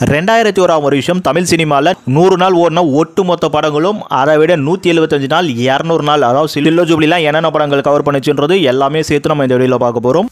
2001 வருஷம் தமிழ் சினிமாவில் 100 நாள் ஓடின ஒட்டுமொத்த படங்களும் அதை விட 175 நாள் 200 நாள் அதாவது சில்வர் ஜூப்ளிலாம் என்னென்ன படங்கள் கவர் பண்ணிச்சுன்றது எல்லாமே சேர்த்து நம்ம இந்த வீடியோவில் பார்க்க போகிறோம்.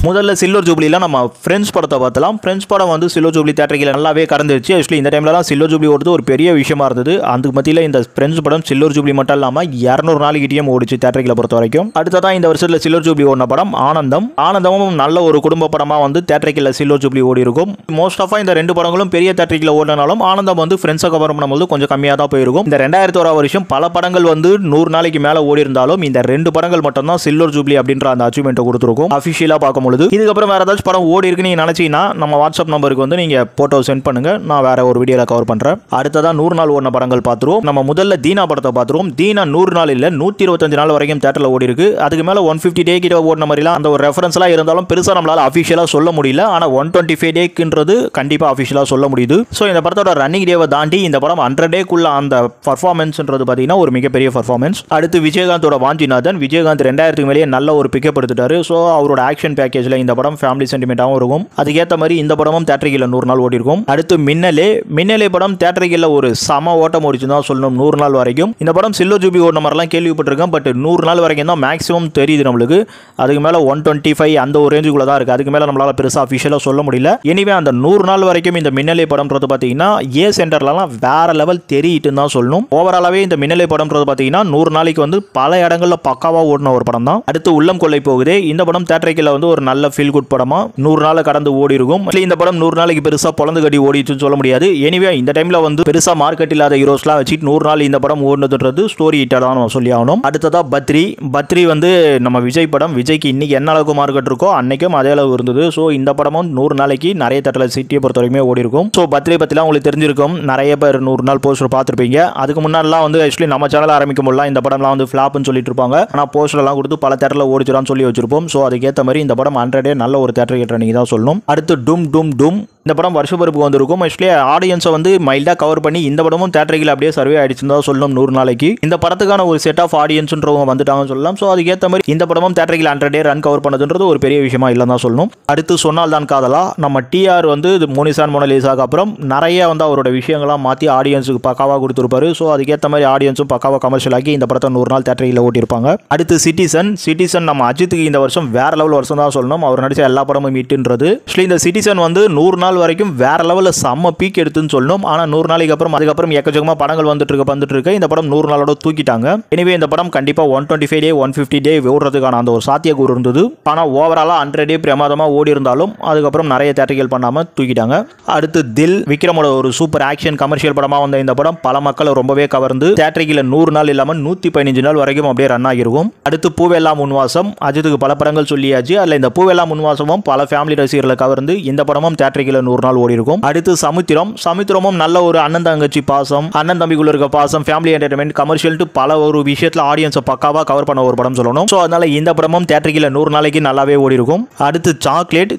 முதல்ல சில்வர் ஜூப்ளியில் நம்ம ஃப்ரெண்ட்ஸ் படத்தை பார்த்தலாம். ஃப்ரெண்ட்ஸ் படம் வந்து சில்வர் ஜூப்ளி தேட்டரில் நல்லாவே கறந்துருச்சு. ஆக்சுவலி இந்த டைம்லலாம் சில்வர் ஜூப்ளி ஓடுறது ஒரு பெரிய விஷயமா இருந்தது. அந்த மத்தியில் இந்த ஃப்ரெண்ட்ஸ் படம் சில்வர் ஜூப்ளி மட்டும் இல்லாமல் 200 நாளைக்கிட்டேயும் ஓடிச்சு தேட்டரில் பொறுத்த வரைக்கும். அடுத்ததான் இந்த வருஷத்தில் சில்வர் ஜூப்ளி ஓடின படம் ஆனந்தமும் நல்ல ஒரு குடும்ப படமாக வந்து தேட்டரில் சில்வர் ஜூப்ளி ஓடி இருக்கும். மோஸ்ட் ஆஃப் இந்த ரெண்டு படங்களும் பெரிய தேட்டரில் ஓடினாலும் ஆனந்தம் வந்து ஃப்ரெண்ட்ஸை கவர் பண்ணும்போது கொஞ்சம் கம்மியாக தான் போயிருக்கும். இந்த 2001 வருஷம் பல படங்கள் வந்து 100 நாளைக்கு மேலே ஓடி இருந்தாலும் இந்த ரெண்டு படங்கள் மட்டும் தான் சில்வர் ஜூப்ளி அப்படின்ற அந்த அச்சீவ்மெண்ட்டை கொடுத்துருக்கும் அஃபிஷியலாக பார்க்கும்போது. இதுக்கப்புறம் வேற ஏதாச்சும் படம் ஓடி இருக்கு நீங்க நினைச்சீங்கன்னா நம்ம வாட்ஸ்அப் நம்பருக்கு வந்து நீங்க போட்டோ சென்ட் பண்ணுங்க, நான் வேற ஒரு வீடியோல கவர் பண்றேன். அடுத்ததான் 100 நாள் ஓடின படங்கள் பார்த்துருவோம். நம்ம முதல்ல தீனா படத்தை பார்த்துருவோம். தீனா 100 நாள் இல்ல 125 நாள் வரைக்கும் தியேட்டர்ல ஓடி இருக்கு. அதுக்கு மேல 150 டே கிட்ட ஓடின மாதிரிலாம் அந்த ஒரு ரெஃபரன்ஸ் எல்லாம் இருந்தாலும் பெருசா நம்மளால அஃபிஷியலா சொல்ல முடியல. ஆனா 125 டேக்குன்றது கண்டிப்பா அஃபிஷியலா சொல்ல முடியுது. ஸோ இந்த படத்தோட ரன்னிங் டேவை தாண்டி இந்த படம் 100 டேக்குள்ள அந்த பர்ஃபார்மன்ஸ்ன்றது பார்த்தீங்கன்னா ஒரு மிகப்பெரிய பர்ஃபார்மன்ஸ். அடுத்து விஜயகாந்தோட வாஞ்சிநாதன். விஜயகாந்த் 2000க்கு மேலேயே நல்ல ஒரு பிக்கப் எடுத்துட்டாரு. ஸோ அவரோட ஆக்ஷன் பேக்கேஜ்ல இந்த படம் ஃபேமிலி சென்டிமெண்டாகவும் இருக்கும். அதுக்கேற்ற மாதிரி இந்த படமும் தேட்டரில் 100 நாள் ஓடி இருக்கும். அடுத்து மின்னலே படம் தேட்டரில் ஒரு சம ஓட்டம் ஓடிச்சு தான் சொல்லணும் 100 நாள் வரைக்கும். இந்த படம் சில்வர் ஜூப்ளி ஓடின மாதிரிலாம் கேள்விப்பட்டிருக்கேன். பட் 100 நாள் வரைக்கும் தான் மேக்ஸிமம் தெரியுது நம்மளுக்கு. அதுக்கு மேலே 125 அந்த ஒரு ரேஞ்சுக்குள்ள தான் இருக்கு. அதுக்கு மேலே நம்மளால பெருசாக அஃபிஷியலாக சொல்ல முடியல. எனிவே அந்த 100 நாள் வரைக்கும் இந்த மின்னலே படம்ன்றது பார்த்தீங்கன்னா சென்டர்லாம் வேற லெவல் தெரியிட்டுன்னு தான் சொல்லணும். ஓவராலாவே இந்த மின்னலே படம்ன்றது பார்த்தீங்கன்னா 100 நாளைக்கு வந்து பல இடங்களில் பக்காவா ஓடின ஒரு படம் தான். அடுத்து உள்ளம் கொள்ளை போகுது. இந்த படம் தேட்டரில் வந்து ஒரு நல்ல ஃபீல் குட் படமா 100 நாள் கடந்து ஓடி இருக்கும். இந்த படம் 100 நாளைக்கு பெருசா பொழந்து கட்டி ஓடிச்சுன்னு சொல்ல முடியாது. எனிவே இந்த டைம்ல வந்து பெருசா மார்க்கெட் இல்லாத ஹீரோஸ்லாம் வச்சு 100 நாள் இந்த படம் ஓடுனதுன்றது ஸ்டோரி ஹிட்டா தான் நம்ம சொல்லி ஆகணும். அடுத்ததா பத்ரி வந்து நம்ம விஜய் படம். விஜய்க்கு இன்னைக்கு என்ன அளவுக்கு மார்க்கெட் இருக்கோ அன்னைக்கும் அதே அளவு இருந்தது. ஸோ இந்த படமும் 100 நாளைக்கு நிறைய தேட்டரில் சிட்டியை பொறுத்த வரைக்குமே ஓடி இருக்கும். ஸோ பத்ரி பத்திலாம் உங்களுக்கு தெரிஞ்சிருக்கும். நிறைய பேர் 100 நாள் போஸ்டர் பார்த்துருப்பீங்க. அதுக்கு முன்னாடிலாம் வந்து ஆக்சுவலி நம்ம சேனல் ஆரம்பிக்கும் போதுலாம் இந்த படம்லாம் வந்து ஃபிளாப்னு சொல்லிட்டு இருப்பாங்க. ஆனால் போஸ்டர்லாம் கொடுத்து பல தேட்டரில் ஓடிச்சிடான்னு சொல்லி வச்சிருப்போம். ஸோ அதுக்கேற்ற மாதிரி இந்த படம் 100 டே நல்ல ஒரு தேட்டர் கிட்ட நீங்க தான் சொல்லணும். அடுத்து டும் இந்த படம் வருஷப்பிறப்பு வந்திருக்கும். ஆக்சுவலி ஆடியன்ஸை வந்து மைல்டாக கவர் பண்ணி இந்த படமும் தேட்டரில் அப்படியே சர்வே ஆயிடுச்சுன்னு தான் சொல்லணும் 100 நாளைக்கு. இந்த படத்துக்கான ஒரு செட் ஆஃப் ஆடியன்ஸ்ன்றவங்க வந்துட்டாங்கன்னு சொல்லலாம். ஸோ அதுக்கேற்ற மாதிரி இந்த படமும் தேட்டரில் 100 டே ரன் கவர் பண்ணதுன்றது ஒரு பெரிய விஷயமா இல்லைன்னு தான் சொல்லணும். அடுத்து சொன்னால் தான் காதலா. நம்ம டிஆர் வந்து மோனிசான் மோனலிசாக்கு அப்புறம் நிறைய வந்து அவரோட விஷயங்கள்லாம் மாற்றி ஆடியன்ஸுக்கு பக்காவாக கொடுத்துருப்பாரு. ஸோ அதுக்கேற்ற மாதிரி ஆடியன்ஸும் பக்காவாக கமர்ஷியல் ஆக்கி இந்த படத்தை 100 நாள் தேட்டரில் ஓட்டியிருப்பாங்க. அடுத்து சிட்டிசன் நம்ம அஜித்துக்கு இந்த வருஷம் வேற லெவல் வருஷம் தான் சொல்லணும். அவர் நடிச்ச எல்லா படமும் மீட்டுன்றது. இந்த சிட்டிசன் வந்து 100 நாள் வரைக்கும் வேற லெவலில் செம்ம பீக் எடுத்துன்னு சொல்லணும். ஆனால் 100 நாளைக்கு அப்புறம் அதுக்கப்புறம் எக்கச்சக்கமாக படங்கள் வந்துட்டு இருக்கு. இந்த படம் 100 நாளோட தூக்கிட்டாங்க. எனவே இந்த படம் கண்டிப்பா 125 டே 150 டே ஓடுறதுக்கான அந்த ஒரு சாத்தியக்கூறு இருந்தது. ஆனால் ஓவராலா 100 டே பிரமாதமாக ஓடி இருந்தாலும் அதுக்கப்புறம் நிறைய தேட்டர்கள் பண்ணாம தூக்கிட்டாங்க. அடுத்து விக்ரமோட ஒரு சூப்பர் ஆக்ஷன் கமர்ஷியல் படமா வந்த இந்த படம் பல மக்களை ரொம்பவே கவர்ந்து தேட்டரில் 100 நாள் இல்லாமல் 115 நாள் வரைக்கும் அப்படியே ரன் ஆகிருக்கும். அடுத்து பூவெல்லாம் உன்வாசம். அஜித்துக்கு பல படங்கள் சொல்லியாச்சு. அதில் இந்த பூவெல்லாம் உன்வாசமும் பல ஃபேமிலி ரசிகர்களை கவர்ந்து இந்த படமும் தேட்டரில் 100 நாள் ஓடி இருக்கும். அடுத்து சமுத்திரமும் நல்ல ஒரு அண்ணன் தங்கச்சி பாசம், அண்ணன் தம்பிக்குள்ள இருக்க பாசம், ஃபேமிலி என்டர்டைன்மெண்ட், கமர்ஷியல் பல ஒரு விஷயத்துல ஆடியன்ஸை பக்காவா கவர் பண்ண ஒரு படம் சொல்லணும். ஸோ அதனால இந்த படமும் தேட்டரில் 100 நாளைக்கு நல்லாவே ஓடி இருக்கும். அடுத்து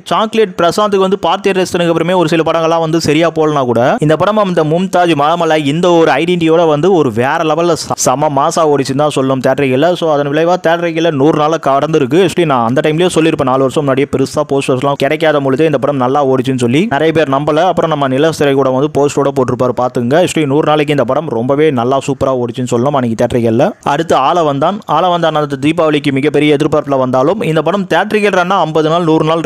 சாக்லேட் பிரசாந்துக்கு வந்து பார்த்தியரசனுக்கு அப்புறமே ஒரு சில படங்கள்லாம் வந்து சரியா போலனா கூட இந்த படம் அந்த மும்தாஜ் மலமலை இந்த ஒரு ஐடென்டிட்டியோட வந்து ஒரு வேற லெவல்ல சம மாசா ஓடிச்சுன்னு தான் சொல்லணும் தேட்டரில். ஸோ அதன் விளைவா தேட்டரில் 100 நாளை கடந்திருக்கு. ஆக்சுவலி நான் அந்த டைம்லயே சொல்லியிருப்பேன் 4 வருஷம் முன்னாடியே பெருசா போஸ்டர்ஸ்லாம் கிடைக்காத பொழுது இந்த படம் நல்லா ஓடிச்சுன்னு சொல்லி நிறைய பேர் நம்பல. அப்புறம் நம்ம நிலஸ்திரை கூட வந்து போஸ்டரோட போட்டிருப்பாரு பாத்துங்க. 100 நாளைக்கு இந்த படம் ரொம்பவே நல்லா சூப்பரா ஓடிச்சுன்னு சொல்லலாம் அன்னைக்கு தேட்டரிகள்ல. அடுத்து ஆலவந்தான் அந்த தீபாவளிக்கு மிகப்பெரிய எதிர்பார்ப்புல வந்தாலும் இந்த படம் தேட்டரிகள் ரன்னா 50 நாள் 100 நாள்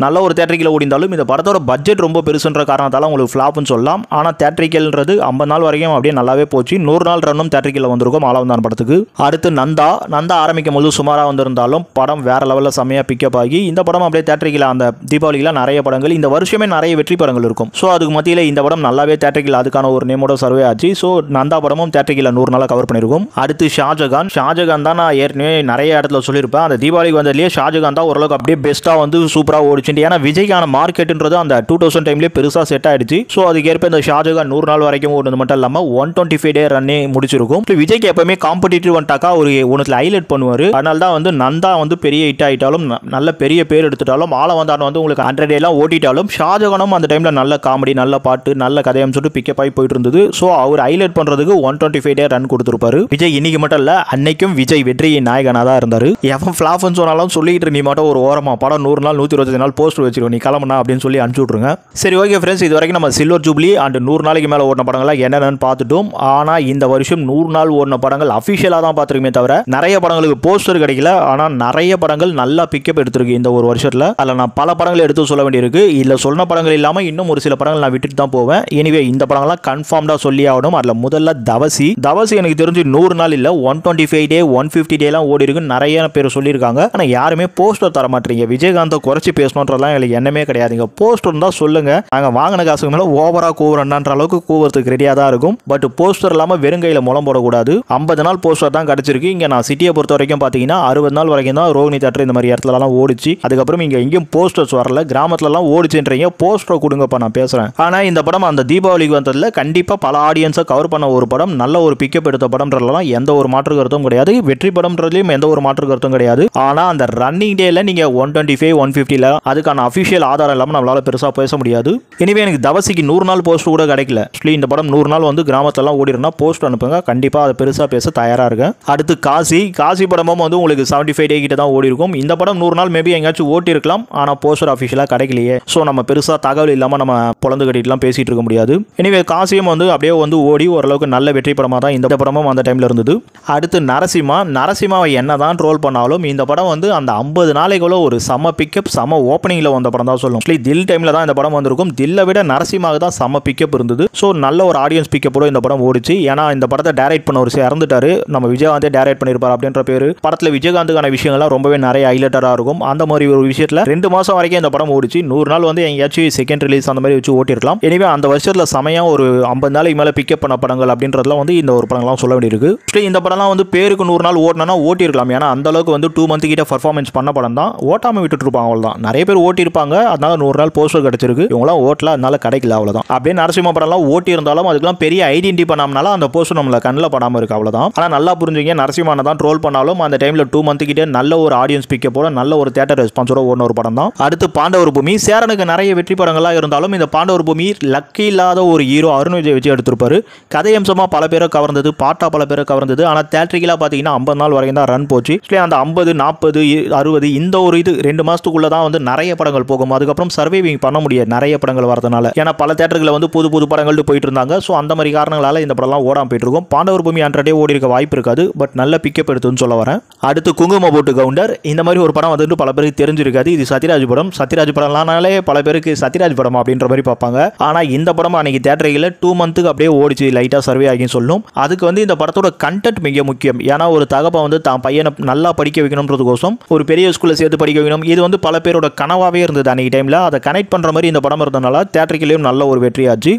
நல்ல ஒரு தேட்டரிகள் ஓடிந்தாலும் இந்த படத்தோட பட்ஜெட் ரொம்ப பெருசுன்ற காரணத்தால உங்களுக்கு ஃபிளாப்னு சொல்லலாம். ஆனா தேட்டரிகள்ன்றது 50 நாள் வரைக்கும் அப்படியே நல்லாவே போச்சு. 100 நாள் ரன்னும் தேட்டரிகள்ல வந்திருக்கும் ஆலவந்தான் படத்துக்கு. அடுத்து நந்தா ஆரம்பிக்கும் போது சுமாரா வந்திருந்தாலும் படம் வேற லெவல்ல செமையா பிக்கப் ஆகி இந்த படம் அப்படியே தேட்டரிகள் அந்த தீபாவளியில நிறைய படங்கள் இந்த வருஷமே நிறைய வெற்றி படங்கள் இருக்கும். ஸோ அதுக்கு மத்தியில் இந்த படம் நல்லாவே தேட்டரில் அதுக்கான ஒரு நேமோட சர்வே ஆச்சு. ஸோ நந்தா படமும் தேட்டரில் 100 நாளாக கவர் பண்ணியிருக்கும். அடுத்து ஷாஜகான் தான் நான் ஏற்கனவே நிறைய இடத்துல சொல்லியிருப்பேன். அந்த தீபாவளிக்கு வந்ததுலேயே ஷாஜகான் தான் ஓரளவுக்கு அப்படியே பெஸ்ட்டாக வந்து சூப்பராக ஓடிச்சு. ஏன்னா விஜய்க்கான மார்க்கெட்டுன்றது அந்த 2000 டைம்லேயே பெருசாக செட் ஆயிடுச்சு. ஸோ அதுக்கேற்ப இந்த ஷாஜகான் 100 நாள் வரைக்கும் ஓடுனது மட்டும் இல்லாமல் 125 டே ரன்னே முடிச்சிருக்கும். விஜய்க்கு எப்பவுமே காம்படிட்டிவ் வந்துட்டாக்கா ஒரு ஒன்றுல ஹைலைட் பண்ணுவார். அதனால தான் வந்து நந்தா வந்து பெரிய ஹிட் ஆகிட்டாலும் நல்ல பெரிய பேர் எடுத்துட்டாலும் ஆலவந்தான் வந்து உங்களுக்கு 100 டேலாம் ஓட்டிட்டாலும் ஷாஜகான் விஜயகாந்தும் அந்த டைமில் நல்ல காமெடி, நல்ல பாட்டு, நல்ல கதையம் சொல்லிட்டு பிக்கப் ஆகி போயிட்டு இருந்தது. ஸோ அவர் ஹைலைட் பண்ணுறதுக்கு 125 டே ரன் கொடுத்துருப்பாரு. விஜய் இன்னைக்கு மட்டும் இல்லை, அன்னைக்கும் விஜய் வெற்றியின் நாயகனாக தான் இருந்தார். எவன் ஃப்ளாப்னு சொன்னாலும் சொல்லிட்டு நீ மட்டும் ஒரு ஓரமா படம் 100 நாள் 125 நாள் போஸ்டர் வச்சிருவோம், நீ கிளம்புனா அப்படின்னு சொல்லி அனுப்பிச்சு விட்ருங்க. சரி, ஓகே ஃப்ரெண்ட்ஸ், இது வரைக்கும் நம்ம சில்வர் ஜூப்ளி அண்ட் 100 நாளைக்கு மேலே ஓடின படங்கள்லாம் என்னென்னு பார்த்துட்டோம். ஆனால் இந்த வருஷம் 100 நாள் ஓடின படங்கள் அஃபிஷியலாக தான் பார்த்துருக்குமே தவிர நிறைய படங்களுக்கு போஸ்டர் கிடைக்கல. ஆனால் நிறைய படங்கள் நல்லா பிக்கப் எடுத்திருக்கு இந்த ஒரு வருஷத்தில். அதில் நான் பல படங்களை எடுத்து சொல்ல வேண்டியிருக்கு. இதில் சொன்ன படங்கள் இல்லாமல் இன்னும் ஒரு சில படங்கள் நான் விட்டுட்டு தான் போவேன். எனிவே இந்த படங்கள்லாம் கன்ஃபார்ம்டாக சொல்லி ஆகணும். அதில் முதல்ல தவசி எனக்கு தெரிஞ்சு 100 நாள் இல்லை, 125 டே 150 டேலாம் ஓடி இருக்குன்னு நிறைய பேர் சொல்லியிருக்காங்க. ஆனால் யாருமே போஸ்டர் தர மாட்டீங்க. விஜயகாந்தை குறைச்சி பேசணுன்றதுலாம் எங்களுக்கு எண்ணமே கிடையாதுங்க. போஸ்டர் தான் சொல்லுங்க, நாங்கள் வாங்கின காசுக்கு மேலே ஓவராக கூவுறன்ற அளவுக்கு கூவுறதுக்கு ரெடியாக தான் இருக்கும். பட் போஸ்டர் இல்லாமல் வெறுங்கையில் முளம் போடக்கூடாது. 50 நாள் போஸ்டர் தான் கிடச்சிருக்கு. இங்கே நான் சிட்டியை பொறுத்த வரைக்கும் பார்த்தீங்கன்னா 60 நாள் வரைக்கும் தான் ரோகிணி தேட்டர் இந்த மாதிரி இடத்துலலாம் ஓடிச்சு. அதுக்கப்புறம் இங்கே எங்கேயும் போஸ்டர்ஸ் வரல. கிராமத்துலலாம் ஓடிச்சுன்றீங்க, போஸ்டர் கொடுங்கப்பா நான் பேசுகிறேன். ஆனால் இந்த படம் அந்த தீபாவளிக்கு வந்ததில் கண்டிப்பாக பல ஆடியன்ஸை கவர் பண்ண ஒரு படம், நல்ல ஒரு பிக்கப் எடுத்த படம்ன்றதுலாம் எந்த ஒரு மாற்று கருத்தும் கிடையாது. வெற்றி படம்ன்றதுலையும் எந்த ஒரு மாற்று கருத்தும் கிடையாது. ஆனால் அந்த ரன்னிங் டேல நீங்கள் 125 150ல அதுக்கான அஃபிஷியல் ஆதாரம் இல்லாமல் நம்மளால பெருசாக பேச முடியாது. எனவே எனக்கு தவசிக்கு 100 நாள் போஸ்டர் கூட கிடைக்கல. இந்த படம் 100 நாள் வந்து கிராமத்துலலாம் ஓடினா போஸ்ட் அனுப்புங்க, கண்டிப்பாக அதை பெருசாக பேச தயாராக இருக்கேன். அடுத்து காசி படமும் வந்து உங்களுக்கு 75 டே கிட்ட தான் ஓடி இருக்கும். இந்த படம் 100 நாள் மேபி எங்கேயாச்சும் ஓட்டி இருக்கலாம். ஆனால் போஸ்டர் அஃபிஷியலாக கிடைக்கலையே. ஸோ நம்ம பெருசாக தகவல் இல்லாமல் நம்ம பொழந்து கட்டிட்டுலாம் பேசிட்டு இருக்க முடியாது. எனவே காசியும் வந்து அப்படியே வந்து ஓடி ஓரளவுக்கு நல்ல வெற்றி படமாக தான் இந்த படமும் அந்த டைமில் இருந்தது. அடுத்து நரசிம்மாவை என்ன தான் ட்ரோல் பண்ணாலும் இந்த படம் வந்து அந்த 50 நாளைக்குள்ள ஒரு செம பிக்கப், செம ஓப்பனிங்கில் வந்த படம் தான் சொல்லும். தில் டைமில் தான் இந்த படம் வந்திருக்கும். தில்லை விட நரசிம்மாவுக்கு தான் செம பிக்கப் இருந்தது. ஸோ நல்ல ஒரு ஆடியன்ஸ் பிக்கப்போட இந்த படம் ஓடிச்சு. ஏன்னா இந்த படத்தை டைரக்ட் பண்ண ஒரு இறந்துட்டாரு, நம்ம விஜயகாந்தே டைரக்ட் பண்ணியிருப்பார் அப்படின்ற பேர். படத்தில் விஜயகாந்துக்கான விஷயங்கள்லாம் ரொம்பவே நிறைய ஹைலைட்டராக இருக்கும். அந்த மாதிரி ஒரு விஷயத்தில் 2 மாதம் வரைக்கும் இந்த படம் ஓடிச்சு. 100 நாள் வந்து எங்கேயாச்சும் செகண்ட் ரிலீஸ் அந்த மாதிரி வச்சு ஓட்டிருக்கலாம். எனவே அந்த வருஷத்தில் சமயம் ஒரு 50 நாளைக்கு மேலே பிக்கப் பண்ண படங்கள் அப்படின்றதுலாம் வந்து இந்த ஒரு படங்கள்லாம் சொல்ல வேண்டியிருக்கு. இந்த படம்லாம் வந்து பேருக்கு 100 நாள் ஓட்டினா ஓட்டிருக்கலாம். ஏன்னா அந்த அளவுக்கு வந்து 2 மந்த் கிட்ட பர்ஃபார்மன்ஸ் பண்ண படம் தான். ஓட்டாமல் விட்டுட்டு இருப்பாங்க, அவ்வளோதான். நிறைய பேர் ஓட்டிருப்பாங்க, அதனால 100 நாள் போஸ்டர் கிடைச்சிருக்கு. இவங்களாம் ஓட்டல, அதனால கிடைக்கல, அவ்வளோதான். அப்படியே நரசிம்ம படம்லாம் ஓட்டி இருந்தாலும் அதுக்கெல்லாம் பெரிய ஐடென்டி பண்ணாமனால அந்த போஸ்டர் நம்மள கண்ணில் படாமல் இருக்கு, அவ்வளோதான். ஆனால் நல்லா புரிஞ்சுங்க, நரசிம்மான தான் ட்ரோல் பண்ணாலும் அந்த டைமில் 2 மந்த் கிட்ட நல்ல ஒரு ஆடியன்ஸ் பிக்கப்போட நல்ல ஒரு தியேட்டர் ரெஸ்பான்ஸோட ஓடின ஒரு படம் தான். அடுத்து பாண்டவர் பூமி. சேரனுக்கு நிறைய வெற்றி படங்களாக இருந்தாலும் இந்த பாண்டவர் பூமி லக்கி இல்லாத ஒரு ஹீரோ அருண் விஜய் வச்சு எடுத்திருப்பாரு. கதையம்சமாக பல பேரை கவர்ந்தது, பாட்டா பல பேரை கவர்ந்தது. ஆனால் தியேட்டரிக்கலாக பார்த்தீங்கன்னா 50 நாள் வரைக்கும் தான் ரன் போச்சு. அந்த 50 40 60 இந்த ஒரு 2 மாதத்துக்குள்ள தான் வந்து நிறைய படங்கள் போகும். அதுக்கப்புறம் சர்வைவிங் பண்ண முடியாது நிறைய படங்கள் வரதுனால. ஏன்னா பல தியேட்டர்களில் வந்து புது படங்கள் போயிட்டு இருந்தாங்க. ஸோ அந்த மாதிரி காரணங்களால இந்த படம்லாம் ஓடாமல் போயிட்டு இருக்கும். பாண்டவர் பூமி 100 டே ஓடி இருக்க வாய்ப்பு இருக்காது. பட் நல்ல பிக்கப் எடுத்துன்னு சொல்ல வரேன். அடுத்து குங்கும போட்டு கவுண்டர். இந்த மாதிரி ஒரு படம் வந்துட்டு பல பேருக்கு தெரிஞ்சிருக்காது. இது சத்யராஜ் படம். சத்யராஜ் படம்லானாலே பல பேருக்கு சத்யராஜ் படம் அப்படின்ற மாதிரி பார்ப்பாங்க. ஆனால் இந்த படம் அன்னைக்கு தியேட்டரில் 2 மந்த்துக்கு அப்படியே ஓடிச்சு, லைட்டாக சர்வே ஆகின்னு சொல்லும். அதுக்கு வந்து இந்த படத்தோட கண்டென்ட் மிக முக்கியம். ஏன்னா ஒரு தகப்பை வந்து தான் பையனை நல்லா படிக்க வைக்கணும்ன்றதுக்கோசம் ஒரு பெரிய ஸ்கூலில் சேர்த்து படிக்க வைக்கணும். இது வந்து பல பேரோட கனவாகவே இருந்தது அன்னைக்கு டைமில். அதை கனெக்ட் பண்ணுற மாதிரி இந்த படம் இருந்ததுனால தியேட்டரிலேயும் நல்ல ஒரு வெற்றியாச்சு.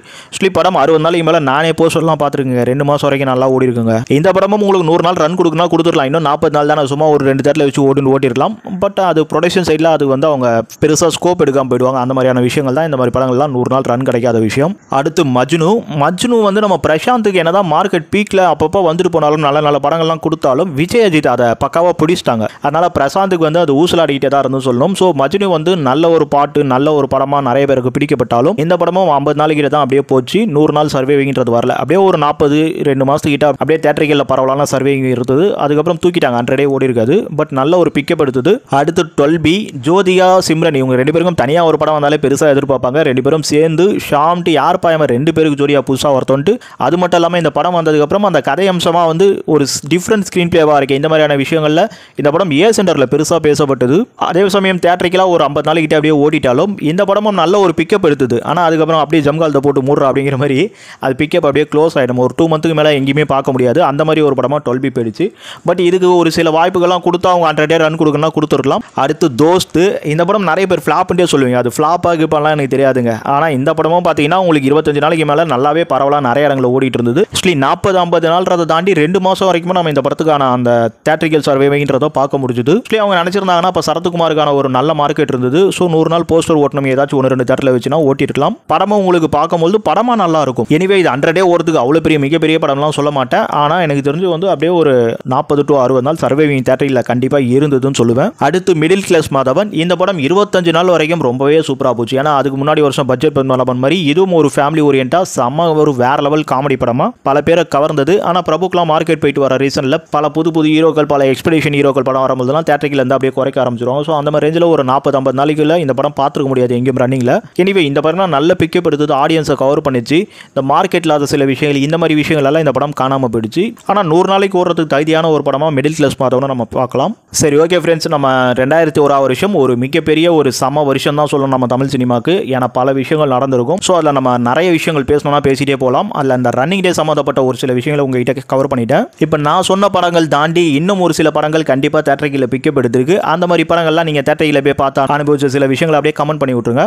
படம் 60 நாளைக்கு மேலே நானே போஸ்டர்லாம் பார்த்துருக்குங்க. 2 மாதம் வரைக்கும் நல்லா ஓடி இருக்குங்க. இந்த படமும் உங்களுக்கு 100 நாள் ரன் கொடுக்கணும் கொடுத்துடலாம். இன்னும் 40 நாள் தானே, சும்மா ஒரு 2 தேட்டரில் வச்சு ஓட்டிருக்கலாம். பட் அது ப்ரொடக்ஷன் சைடில் அது வந்து அவங்க பெருசாக ஸ்கோப் எடுக்காமல் போயிடுவாங்க. அந்த மாதிரியான விஷயங்கள் தான் இந்த மாதிரி படங்கள்லாம் 100 நாள் ரன் கிடைக்காத விஷயம். அடுத்து மஜ்னு வந்து நம்ம பிரசாந்துக்கு என்னதான் மார்க்கெட் பீக்கில் அப்பப்போ வந்துட்டு போனாலும் நல்ல படங்கள்லாம் கொடுத்தாலும் விஜய் அஜித் அதை பக்காவாக பிடிச்சிட்டாங்க. அதனால பிரசாந்துக்கு வந்து அது ஊசலாடிக்கிட்டே தான் இருந்து சொல்லணும். ஸோ மஜ்னு வந்து நல்ல ஒரு பாட்டு, நல்ல ஒரு படமாக நிறைய பேருக்கு பிடிக்கப்பட்டாலும் இந்த படமும் 50 நாளைக்கு தான் அப்படியே போச்சு. 100 நாள் சர்வேவிங்கிறது வரல. அப்படியே ஒரு 2 மாதத்துக்கிட்ட அப்படியே தியேட்டரிகளில் பரவலான சர்வேவிங் இருந்தது. அதுக்கப்புறம் தூக்கிட்டாங்க, 100 டே ஓடி இருக்காது. பட் நல்ல ஒரு பிக்கப் எடுத்தது. அடுத்து 12B ஜோதிகா சிம்ரன், இவங்க 2 பேருக்கும் தனியாக ஒரு படம் வந்தாலே பெருசாக எதிர்பார்ப்பாங்க. 2 பேரும் சேர்ந்து ஷாம்ட்டு யார் பாயம 2 பேருக்கு ஜோடியாக புதுசாக ஒருத்தோன்ட்டு. அது மட்டும் இல்லாமல் இந்த படம் வந்ததுக்கப்புறம் அந்த கதை அம்சமாக வந்து ஒரு டிஃப்ரெண்ட் ஸ்க்ரீன் பிளேவாக இருக்குது. இந்த மாதிரியான விஷயங்களில் இந்த படம் ஏ சென்டரில் பெருசாக பேசப்பட்டது. அதே சமயம் தியேட்டரிக்கலாக ஒரு 50 நாளைக்கிட்ட அப்படியே ஓடிட்டாலும் இந்த படமும் நல்ல ஒரு பிக்கப் எடுத்தது. ஆனால் அதுக்கப்புறம் அப்படியே ஜம்காலத்தை போட்டு மூடுறா அப்படிங்கிற மாதிரி அது பிக்கப் அப்படியே க்ளோஸ் ஆகிடும். ஒரு 2 மந்த்துக்கு மேலே எங்கேயுமே பார்க்க முடியாது. அந்த மாதிரி ஒரு படமாக 12B போயிடுச்சு. பட் இதுக்கு ஒரு சில வாய்ப்புகள்லாம் கொடுத்தா அவங்க 100 டே ரன் கொடுக்கணும்னா கொடுத்துருக்கலாம். அடுத்து தோஸ்து. இந்த படம் நிறைய பேர் ஃப்ளாப்ன்றே சொல்லுவீங்க. அது ஃப்ளாப்பாக இப்போலாம் எனக்கு தெரியாதுங்க. ஆனால் இந்த படமும் பார்த்தீங்கன்னா உங்களுக்கு 25 நாளைக்கு மேலே நல்லாவே பரவலாக நிறைய இடங்களில் ஓடிட்டு இருந்தது. 40-50 நாள்ன்றதை தாண்டி 2 மாதம் வரைக்கும் நம்ம இந்த படத்துக்கான அந்த தியேட்டரிக்கல் சர்வேவிங்கிறத பார்க்க முடிஞ்சுது. அவங்க நினச்சிருந்தாங்கன்னா இப்போ சரத்குமாருக்கான ஒரு நல்ல மார்க்கெட் இருந்தது. ஸோ 100 நாள் போஸ்டர் ஓட்டணும் ஏதாச்சும் 1-2 தேட்டரில் வச்சுனா ஓட்டிருக்கலாம். படமும் உங்களுக்கு பார்க்கும்போது படமாக நல்லா இருக்கும். எனிவே இது 100 டே ஓடுறதுக்கு அவ்வளோ பெரிய மிகப்பெரிய படம்லாம் சொல்ல மாட்டேன். ஆனால் எனக்கு தெரிஞ்சு வந்து அப்படியே ஒரு 40 to 60 நாள் சர்வேவிங் தியேட்டரில் கண்டிப்பாக இருந்ததுன்னு சொல்லுவேன். அடுத்து மிடில் கிளாஸ் மாதவன். இந்த படம் 25 நாள் வரைக்கும் ரொம்பவே சூப்பராக போச்சு. ஏன்னா இல்லைனா அதுக்கு முன்னாடி வருஷம் பட்ஜெட் பத்மநாபன் மாதிரி இதுவும் ஒரு ஃபேமிலி ஓரியன்ட்டாக செம்ம ஒரு வேற லெவல் காமெடி படமாக பல பேரை கவர்ந்தது. ஆனால் பிரபுக்கெலாம் மார்க்கெட் போயிட்டு வர ரீசனில் பல புது புது ஹீரோக்கள், பல எக்ஸ்பெடிஷன் ஹீரோக்கள் படம் வரும்போதுலாம் தேட்டரில் இருந்து அப்படியே குறைக்க ஆரம்பிச்சிருவாங்க. ஸோ அந்த மாதிரி ரேஞ்சில் ஒரு 40-50 நாளைக்குள்ள இந்த படம் பார்த்துருக்க முடியாது எங்கேயும் ரன்னிங்கில். எனிவே இந்த படம் நல்ல பிக்கப் எடுத்தது, ஆடியன்ஸை கவர் பண்ணிச்சு. இந்த மார்க்கெட்டில் இல்லாத சில விஷயங்கள், இந்த மாதிரி விஷயங்கள் எல்லாம் இந்த படம் காணாமல் போயிடுச்சு. ஆனால் 100 நாளைக்கு ஓடுறதுக்கு தகுதியான ஒரு படமாக மிடில் கிளாஸ் மாதவனை நம்ம பார்க்கலாம். சரி, ஓகே ஃப்ரெண்ட்ஸ், நம்ம 2001 வருஷம் ஒரு மிகப்பெரிய ஒரு சம வருஷம் தான் சொல்லணும் நம்ம தமிழ் சினிமாவுக்கு. ஏன்னா பல விஷயங்கள் நடந்திருக்கும். ஸோ அதில் நம்ம நிறைய விஷயங்கள் பேசணும்னா பேசிட்டே போகலாம். அதில் அந்த ரன்னிங் டே சம்மந்தப்பட்ட ஒரு சில விஷயங்களை உங்ககிட்ட கவர் பண்ணிட்டேன். இப்போ நான் சொன்ன படங்கள் தாண்டி இன்னும் ஒரு சில படங்கள் கண்டிப்பாக தேட்டரில் பிக்கப் எடுத்திருக்கு. அந்த மாதிரி படங்கள்லாம் நீங்கள் தேட்டரில் போய் பார்த்தா அனுபவிச்ச சில விஷயங்களை அப்படியே கமெண்ட் பண்ணி விட்டுருங்க.